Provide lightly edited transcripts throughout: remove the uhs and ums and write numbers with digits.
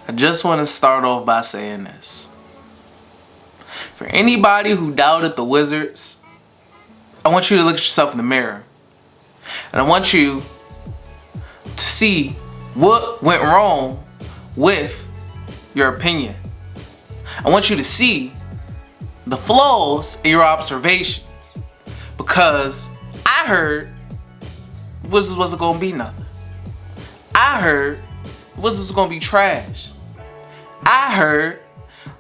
I just want to start off by saying this. For anybody who doubted the Wizards, I want you to look at yourself in the mirror. And I want you to see what went wrong with your opinion. I want you to see the flaws in your observations. Because I heard Wizards wasn't going to be nothing. I heard Wizards was going to be trash. I heard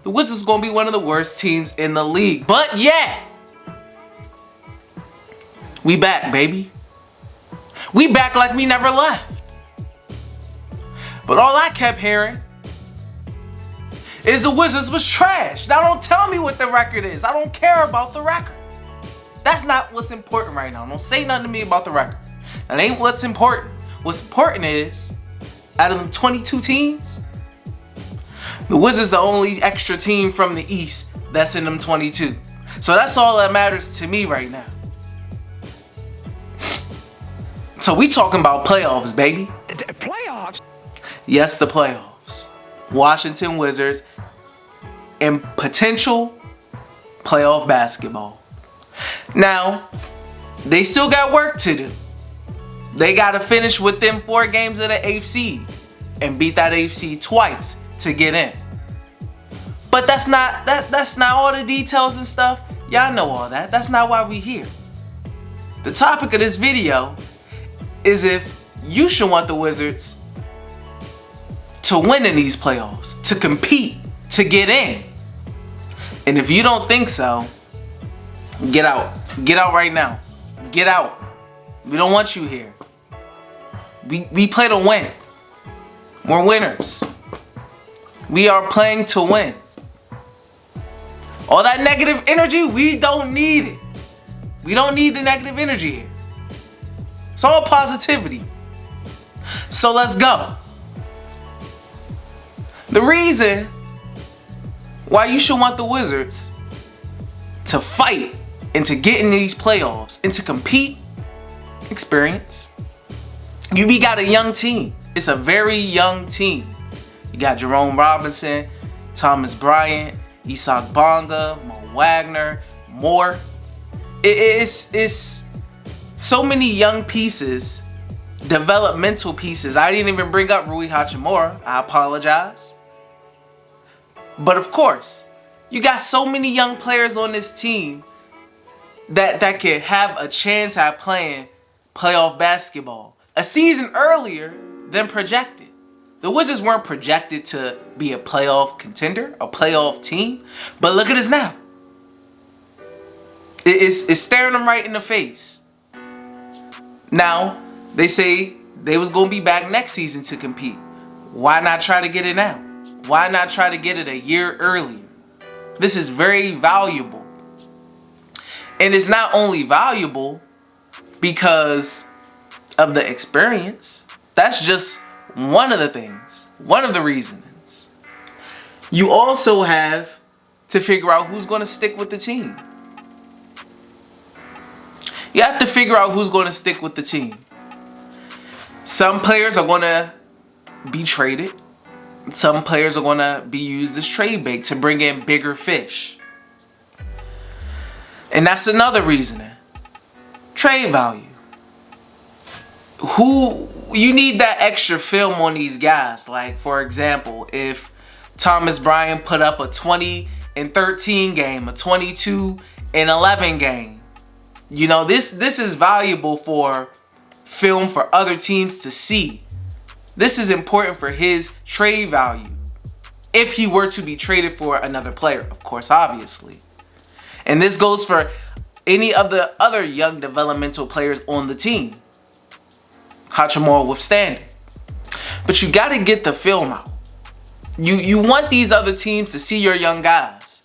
the Wizards going to be one of the worst teams in the league. But yet, we back, baby. We back like we never left. But all I kept hearing is the Wizards was trash. Now don't tell me what the record is. I don't care about the record. That's not what's important right now. Don't say nothing to me about the record. That ain't what's important. What's important is, out of them 22 teams, the Wizards the only extra team from the East that's in them 22. So that's all that matters to me right now. So we talking about playoffs, baby. Playoffs? Yes, the playoffs. Washington Wizards and potential playoff basketball. Now, they still got work to do. They got to finish within 4 games of the AFC and beat that AFC twice to get in. But that's not all the details and stuff. Y'all know all that. That's not why we here. The topic of this video is if you should want the Wizards to win in these playoffs, to compete, to get in. And if you don't think so, get out. Get out right now. Get out. We don't want you here. We play to win. We're winners. We are playing to win. All that negative energy, we don't need it. We don't need the negative energy here. It's all positivity. So let's go. The reason why you should want the Wizards to fight and to get into these playoffs and to compete, experience. You got a young team. It's a very young team. You got Jerome Robinson, Thomas Bryant, Isaac Bonga, Mo Wagner, more. It's so many young pieces, developmental pieces. I didn't even bring up Rui Hachimura. I apologize. But of course, you got so many young players on this team that can have a chance at playing playoff basketball a season earlier than projected. The Wizards weren't projected to be a playoff contender, a playoff team, but look at us now. It's staring them right in the face. Now, they say they was going to be back next season to compete. Why not try to get it now? Why not try to get it a year earlier? This is very valuable. And it's not only valuable because of the experience. That's just one of the things, one of the reasons. You also have to figure out who's going to stick with the team. You have to figure out who's going to stick with the team. Some players are going to be traded. Some players are going to be used as trade bait to bring in bigger fish. And that's another reasoning. Trade value. You need that extra film on these guys. Like, for example, if Thomas Bryant put up a 20-13 game, a 22-11 game, you know, this is valuable for film for other teams to see. This is important for his trade value. If he were to be traded for another player, of course, obviously. And this goes for any of the other young developmental players on the team. Hachimura withstanding. But you got to get the film out. You want these other teams to see your young guys.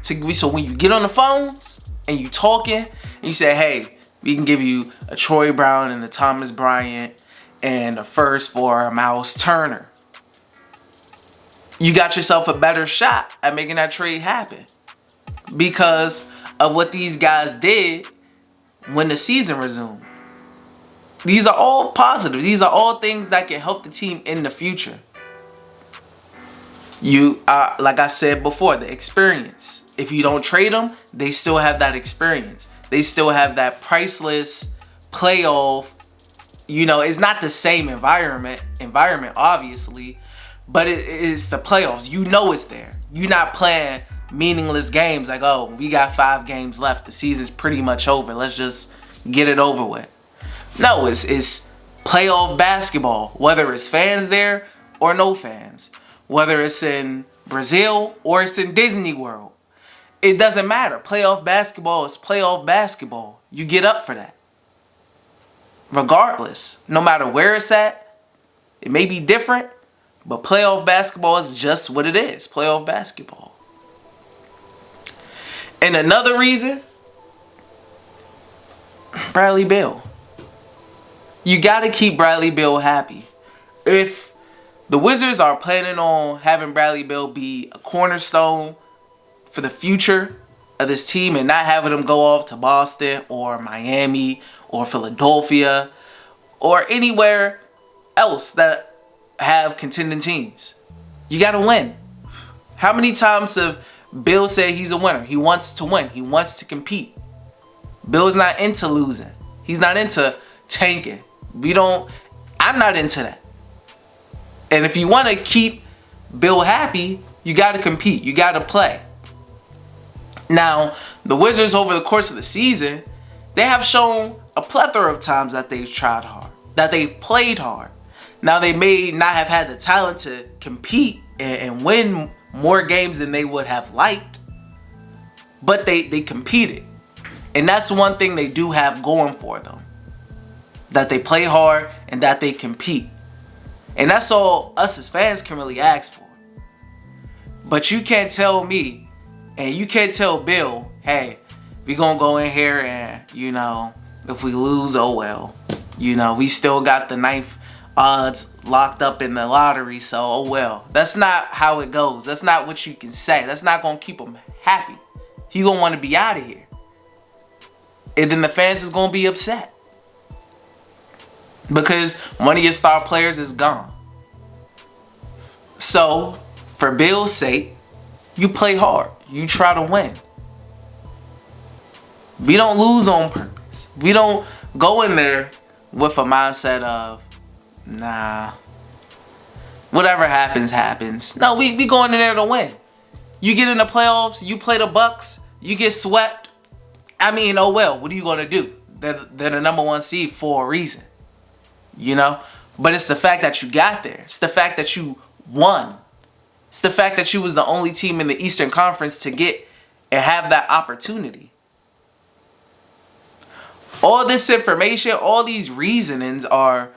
So when you get on the phones and you talking and you say, hey, we can give you a Troy Brown and a Thomas Bryant and a first for a Miles Turner. You got yourself a better shot at making that trade happen because of what these guys did when the season resumed. These are all positive. These are all things that can help the team in the future. You like I said before, the experience. If you don't trade them, they still have that experience. They still have that priceless playoff. You know, it's not the same environment obviously, but it's the playoffs. You know it's there. You're not playing meaningless games like, oh, we got 5 games left. The season's pretty much over. Let's just get it over with. No, it's playoff basketball, whether it's fans there or no fans. Whether it's in Brazil or it's in Disney World. It doesn't matter. Playoff basketball is playoff basketball. You get up for that. Regardless. No matter where it's at. It may be different. But playoff basketball is just what it is. Playoff basketball. And another reason. Bradley Beal. You got to keep Bradley Beal happy. If the Wizards are planning on having Bradley Beal be a cornerstone for the future of this team and not having him go off to Boston or Miami or Philadelphia or anywhere else that have contending teams. You got to win. How many times have Bill said he's a winner? He wants to win. He wants to compete. Bill's not into losing. He's not into tanking. I'm not into that. And if you want to keep Bill happy, you got to compete. You got to play. Now, the Wizards over the course of the season, they have shown a plethora of times that they've tried hard, that they've played hard. Now, they may not have had the talent to compete and win more games than they would have liked, but they competed. And that's one thing they do have going for them, that they play hard and that they compete. And that's all us as fans can really ask for. But you can't tell me, and you can't tell Bill, hey, we gonna go in here and, if we lose, oh well. We still got the 9th odds locked up in the lottery, so oh well. That's not how it goes. That's not what you can say. That's not gonna keep him happy. He gonna want to be out of here. And then the fans is gonna be upset. Because one of your star players is gone. So, for Bill's sake, you play hard. You try to win. We don't lose on purpose. We don't go in there with a mindset of, nah, whatever happens, happens. No, we going in there to win. You get in the playoffs, you play the Bucks, you get swept. I mean, oh well, what are you going to do? They're the number 1 seed for a reason. But it's the fact that you got there. It's the fact that you won. It's the fact that you was the only team in the Eastern Conference to get and have that opportunity. All this information, all these reasonings are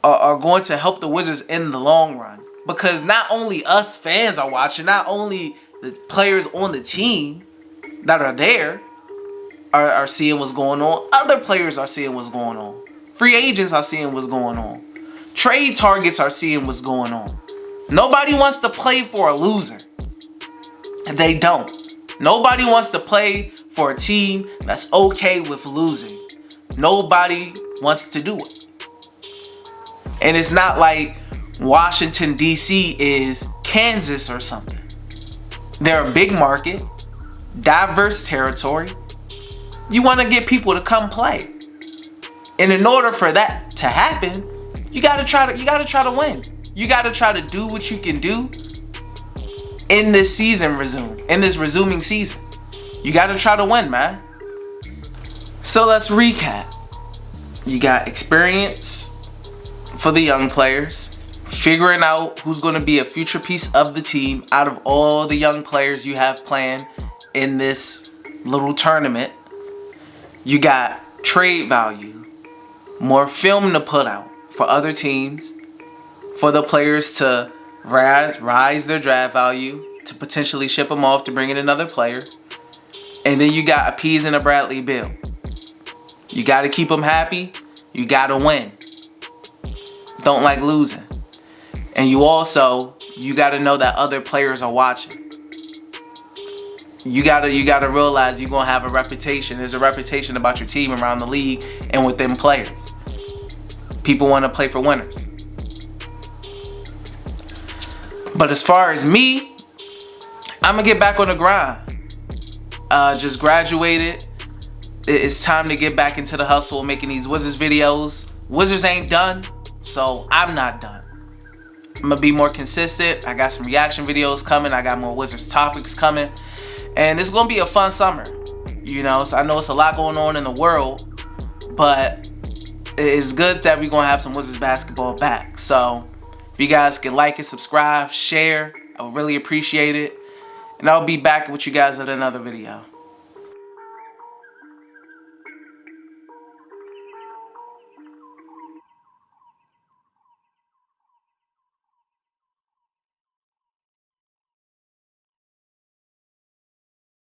going to help the Wizards in the long run. Because not only us fans are watching, not only the players on the team that are there are seeing what's going on, other players are seeing what's going on. Free agents are seeing what's going on. Trade targets are seeing what's going on. Nobody wants to play for a loser. They don't. Nobody wants to play for a team that's okay with losing. Nobody wants to do it. And it's not like Washington, D.C. is Kansas or something. They're a big market, diverse territory. You want to get people to come play. And in order for that to happen, you gotta try to win. You gotta try to do what you can do in this resuming season. You gotta try to win, man. So let's recap. You got experience for the young players, figuring out who's gonna be a future piece of the team out of all the young players you have playing in this little tournament. You got trade value, more film to put out for other teams, for the players to rise their draft value, to potentially ship them off to bring in another player. And then you got appeasing a Bradley Beal. You got to keep them happy. You got to win. Don't like losing. And you got to know that other players are watching. You gotta realize you're gonna have a reputation. There's a reputation about your team around the league and within players. People want to play for winners. But as far as me, I'm gonna get back on the grind. Just graduated. It's time to get back into the hustle of making these Wizards videos. Wizards ain't done, so I'm not done. I'm gonna be more consistent. I got some reaction videos coming. I got more Wizards topics coming. And it's gonna be a fun summer. You know, so I know it's a lot going on in the world, but it's good that we're gonna have some Wizards basketball back. So if you guys can like it, subscribe, share, I would really appreciate it. And I'll be back with you guys in another video.